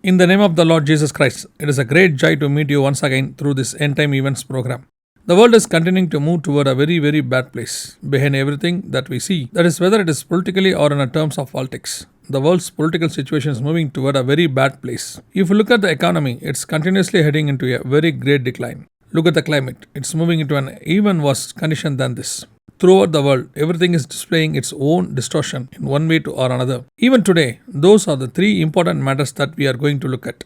In the name of the Lord Jesus Christ, it is a great joy to meet you once again through this End Time Events program. The world is continuing to move toward a very, very bad place. Behind everything that we see, that is whether it is politically or in terms of politics, the world's political situation is moving toward a very bad place. If you look at the economy, it's continuously heading into a very great decline. Look at the climate, it's moving into an even worse condition than this. Throughout the world, everything is displaying its own distortion in one way or another. Even today, those are the three important matters that we are going to look at.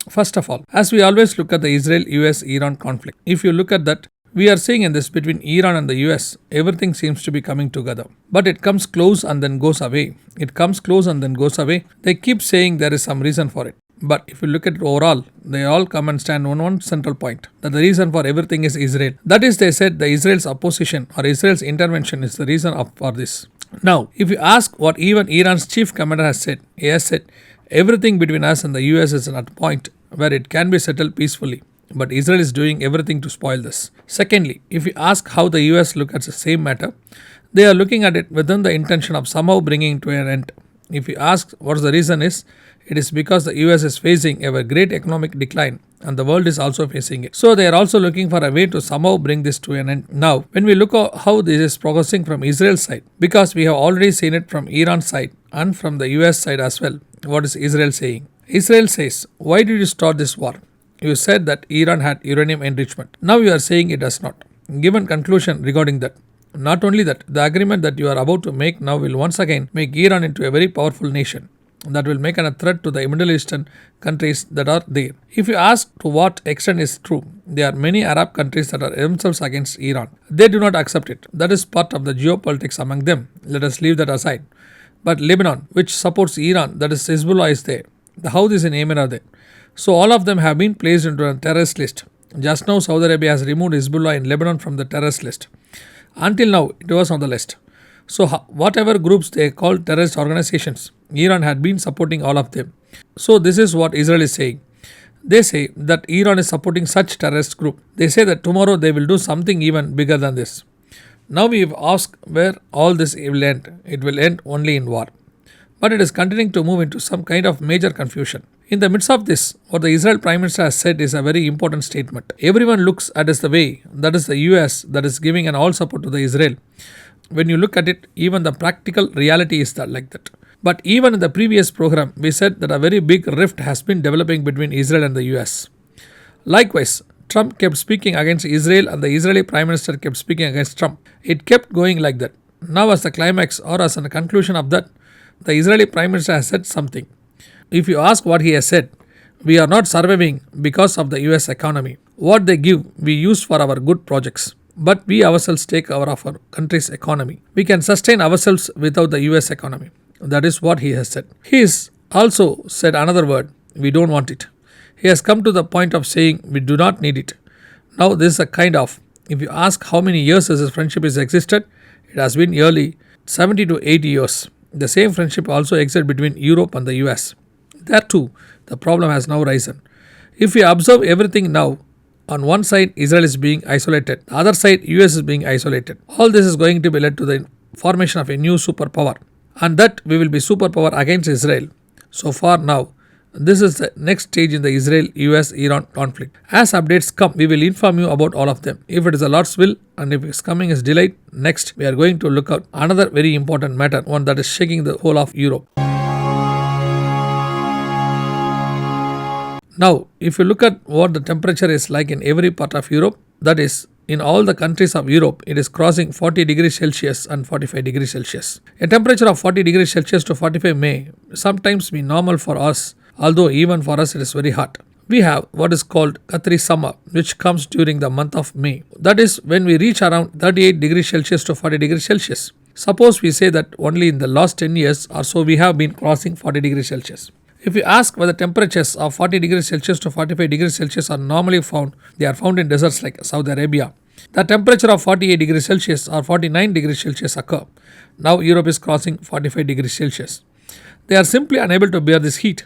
First of all, as we always look at the Israel-US-Iran conflict, if you look at that, we are seeing in this between Iran and the US, everything seems to be coming together. But it comes close and then goes away. It comes close and then goes away. They keep saying there is some reason for it. But if you look at it overall, they all come and stand on one central point, that the reason for everything is Israel. That is, they said the Israel's opposition or Israel's intervention is the reason for this. Now, if you ask what even Iran's chief commander has said, he has said, everything between us and the US is at a point where it can be settled peacefully. But Israel is doing everything to spoil this. Secondly, if you ask how the US look at the same matter, they are looking at it within the intention of somehow bringing it to an end. If you ask what the reason is, it is because the US is facing a great economic decline and the world is also facing it. So they are also looking for a way to somehow bring this to an end. Now, when we look at how this is progressing from Israel's side, because we have already seen it from Iran's side and from the US side as well, what is Israel saying? Israel says, why did you start this war? You said that Iran had uranium enrichment. Now you are saying it does not. Given conclusion regarding that, not only that, the agreement that you are about to make now will once again make Iran into a very powerful nation that will make a threat to the Middle Eastern countries that are there. If you ask to what extent is true, there are many Arab countries that are themselves against Iran. They do not accept it. That is part of the geopolitics among them. Let us leave that aside. But Lebanon, which supports Iran, that is Hezbollah, is there. The Houthis in Yemen are there. So all of them have been placed into a terrorist list. Just now Saudi Arabia has removed Hezbollah in Lebanon from the terrorist list. Until now, it was on the list. So whatever groups they call terrorist organizations, Iran had been supporting all of them. So this is what Israel is saying. They say that Iran is supporting such terrorist group. They say that tomorrow they will do something even bigger than this. Now we have asked where all this will end. It will end only in war. But it is continuing to move into some kind of major confusion. In the midst of this, what the Israel Prime Minister has said is a very important statement. Everyone looks at it the way that is the US that is giving an all support to the Israel. When you look at it, even the practical reality is that like that. But even in the previous program, we said that a very big rift has been developing between Israel and the US. Likewise, Trump kept speaking against Israel and the Israeli Prime Minister kept speaking against Trump. It kept going like that. Now as the climax or as a conclusion of that, the Israeli Prime Minister has said something. If you ask what he has said, we are not surviving because of the US economy. What they give, we use for our good projects. But we ourselves take care of our country's economy. We can sustain ourselves without the US economy. That is what he has said. He has also said another word, we don't want it. He has come to the point of saying we do not need it. Now this is a kind of, if you ask how many years this friendship has existed, it has been nearly 70 to 80 years. The same friendship also exists between Europe and the US. There too, the problem has now risen. If we observe everything now, on one side Israel is being isolated, the other side US is being isolated. All this is going to be led to the formation of a new superpower, and that we will be superpower against Israel. So far now, this is the next stage in the Israel-US-Iran conflict. As updates come, we will inform you about all of them. If it is the Lord's will and if its coming is delayed, next we are going to look at another very important matter, one that is shaking the whole of Europe. Now, if you look at what the temperature is like in every part of Europe, that is, in all the countries of Europe, it is crossing 40 degrees Celsius and 45 degrees Celsius. A temperature of 40 degrees Celsius to 45 may sometimes be normal for us, although even for us it is very hot. We have what is called Qatari summer, which comes during the month of May. That is when we reach around 38 degrees Celsius to 40 degrees Celsius. Suppose we say that only in the last 10 years or so we have been crossing 40 degrees Celsius. If you ask whether temperatures of 40 degrees Celsius to 45 degrees Celsius are normally found, they are found in deserts like Saudi Arabia. The temperature of 48 degrees Celsius or 49 degrees Celsius occur. Now Europe is crossing 45 degrees Celsius. They are simply unable to bear this heat.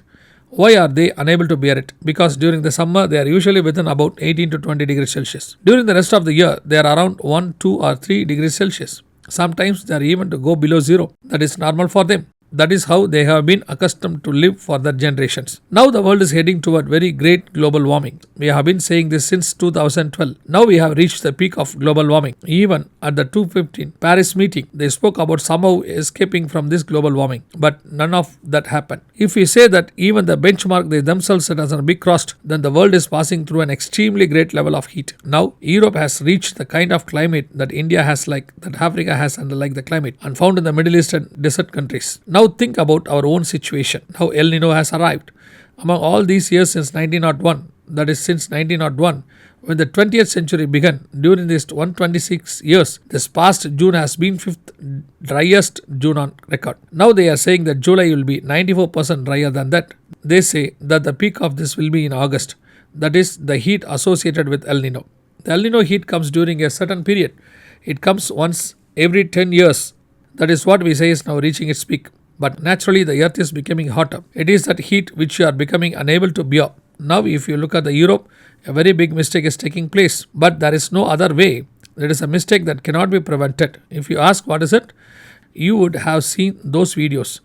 Why are they unable to bear it? Because during the summer they are usually within about 18 to 20 degrees Celsius. During the rest of the year they are around 1, 2 or 3 degrees Celsius. Sometimes they are even to go below zero. That is normal for them. That is how they have been accustomed to live for their generations. Now the world is heading toward very great global warming. We have been saying this since 2012. Now we have reached the peak of global warming. Even at the 2015 Paris meeting, they spoke about somehow escaping from this global warming, but none of that happened. If we say that even the benchmark they themselves set as a big crossed, then the world is passing through an extremely great level of heat. Now Europe has reached the kind of climate that India has, like that Africa has, and like the climate and found in the Middle East and desert countries. Now think about our own situation. Now El Nino has arrived. Among all these years since 1901, that is since 1901, when the 20th century began, during these 126 years, this past June has been 5th driest June on record. Now they are saying that July will be 94% drier than that. They say that the peak of this will be in August. That is the heat associated with El Nino. The El Nino heat comes during a certain period. It comes once every 10 years. That is what we say is now reaching its peak. But naturally the earth is becoming hotter. It is that heat which you are becoming unable to bear. Now if you look at the Europe, a very big mistake is taking place. But there is no other way. It is a mistake that cannot be prevented. If you ask what is it, you would have seen those videos.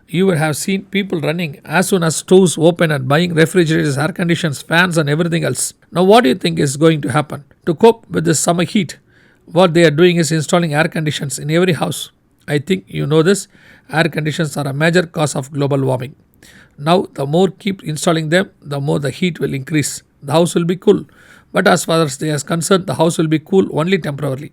You would have seen people running as soon as stores open and buying refrigerators, air conditioners, fans and everything else. Now what do you think is going to happen? To cope with this summer heat, what they are doing is installing air conditioners in every house. I think you know this. Air conditioners are a major cause of global warming. Now the more keep installing them, the more the heat will increase. The house will be cool. But as far as they are concerned, the house will be cool only temporarily.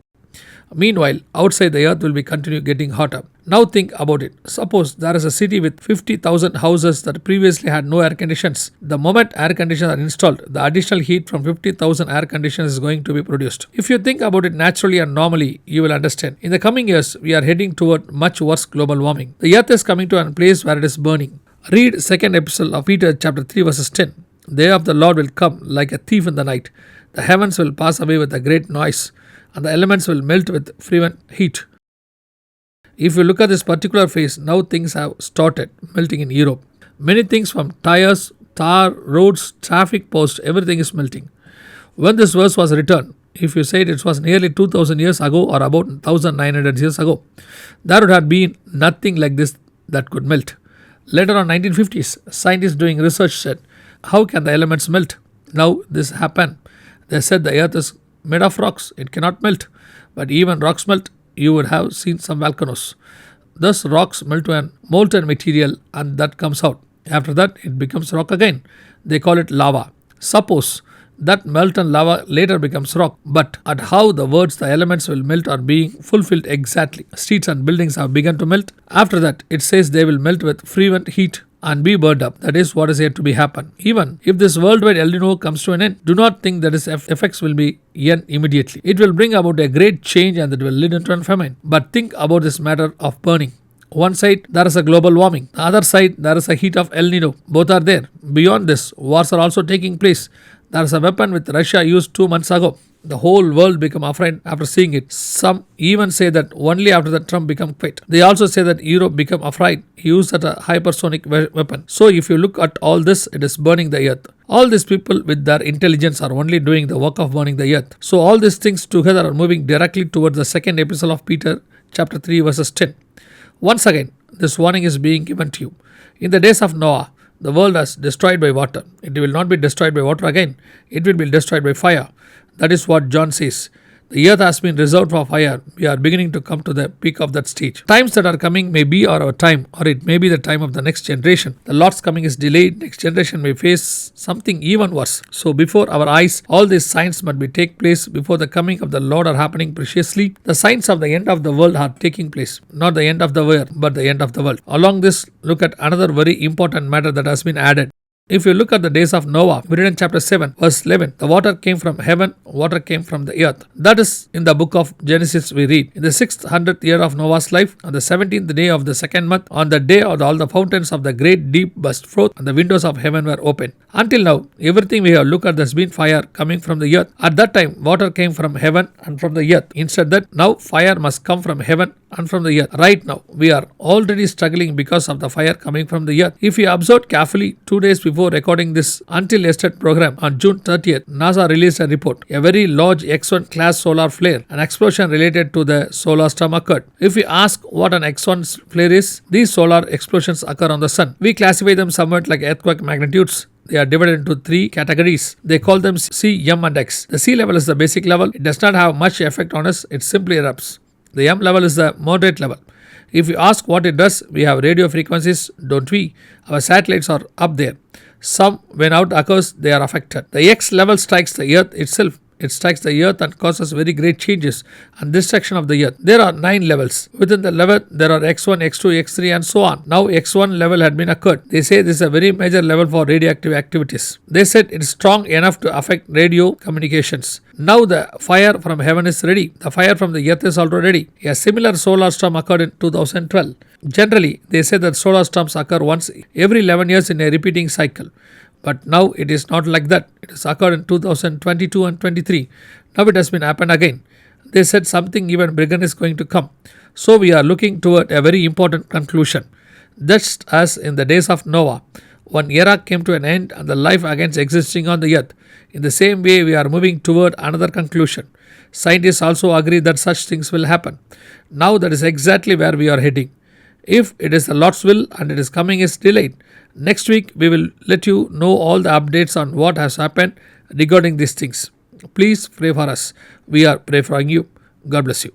Meanwhile, outside the earth will be continue getting hotter. Now think about it. Suppose there is a city with 50,000 houses that previously had no air conditions. The moment air conditioners are installed, the additional heat from 50,000 air conditioners is going to be produced. If you think about it naturally and normally, you will understand. In the coming years, we are heading toward much worse global warming. The earth is coming to a place where it is burning. Read second epistle of Peter chapter 3 verses 10. The day of the Lord will come like a thief in the night. The heavens will pass away with a great noise, and the elements will melt with fervent heat. If you look at this particular phase, now things have started melting in Europe. Many things from tires, tar, roads, traffic posts, everything is melting. When this verse was written, if you said it was nearly 2000 years ago or about 1900 years ago, there would have been nothing like this that could melt. Later on 1950s, scientists doing research said, how can the elements melt? Now this happened. They said the earth is made of rocks, it cannot melt. But even rocks melt, you would have seen some volcanoes. Thus rocks melt to a molten material and that comes out. After that it becomes rock again. They call it lava. Suppose that molten lava later becomes rock, but at how the words the elements will melt are being fulfilled exactly. Streets and buildings have begun to melt. After that it says they will melt with fervent heat and be burned up. That is what is yet to be happen. Even if this worldwide El Nino comes to an end, do not think that its effects will be end immediately. It will bring about a great change and that will lead into a famine. But think about this matter of burning. One side there is a global warming, the other side there is a heat of El Nino. Both are there. Beyond this, wars are also taking place. There is a weapon which Russia used 2 months ago. The whole world became afraid after seeing it. Some even say that only after that Trump became quit. They also say that Europe became afraid. He used that a hypersonic weapon. So if you look at all this, it is burning the earth. All these people with their intelligence are only doing the work of burning the earth. So all these things together are moving directly towards the second epistle of Peter chapter 3 verses 10. Once again, this warning is being given to you. In the days of Noah, the world is destroyed by water. It will not be destroyed by water again. It will be destroyed by fire. That is what John says. The earth has been reserved for fire. We are beginning to come to the peak of that stage. Times that are coming may be our time, or it may be the time of the next generation. The Lord's coming is delayed. Next generation may face something even worse. So before our eyes, all these signs must be take place before the coming of the Lord are happening preciously. The signs of the end of the world are taking place. Not the end of the world, but the end of the world. Along this, look at another very important matter that has been added. If you look at the days of Noah, we read in chapter 7, verse 11, the water came from heaven, water came from the earth. That is in the book of Genesis we read. In the 600th year of Noah's life, on the 17th day of the second month, on the day of all the fountains of the great deep burst forth, and the windows of heaven were opened. Until now, everything we have looked at has been fire coming from the earth. At that time, water came from heaven and from the earth. Instead that, now fire must come from heaven and from the earth. Right now, we are already struggling because of the fire coming from the earth. If you observed carefully 2 days before recording this until yesterday program, on June 30th, NASA released a report. A very large X1 class solar flare, an explosion related to the solar storm occurred. If you ask what an X1 flare is, these solar explosions occur on the sun. We classify them somewhat like earthquake magnitudes. They are divided into 3 categories. They call them C, M and X. The C level is the basic level. It does not have much effect on us. It simply erupts. The M level is the moderate level. If you ask what it does, we have radio frequencies, don't we? Our satellites are up there. Some, when out occurs, they are affected. The X level strikes the earth itself. It strikes the earth and causes very great changes and destruction of the earth. There are 9 levels. Within the level, there are X1, X2, X3 and so on. Now X1 level had been occurred. They say this is a very major level for radioactive activities. They said it is strong enough to affect radio communications. Now the fire from heaven is ready. The fire from the earth is also ready. A similar solar storm occurred in 2012. Generally, they say that solar storms occur once every 11 years in a repeating cycle. But now it is not like that. It has occurred in 2022 and 23. Now it has been happened again. They said something even bigger is going to come. So we are looking toward a very important conclusion. Just as in the days of Noah, one era came to an end and the life again existing on the earth. In the same way, we are moving toward another conclusion. Scientists also agree that such things will happen. Now that is exactly where we are heading. If it is the Lord's will and it is coming is delayed, next week we will let you know all the updates on what has happened regarding these things. Please pray for us. We are praying for you. God bless you.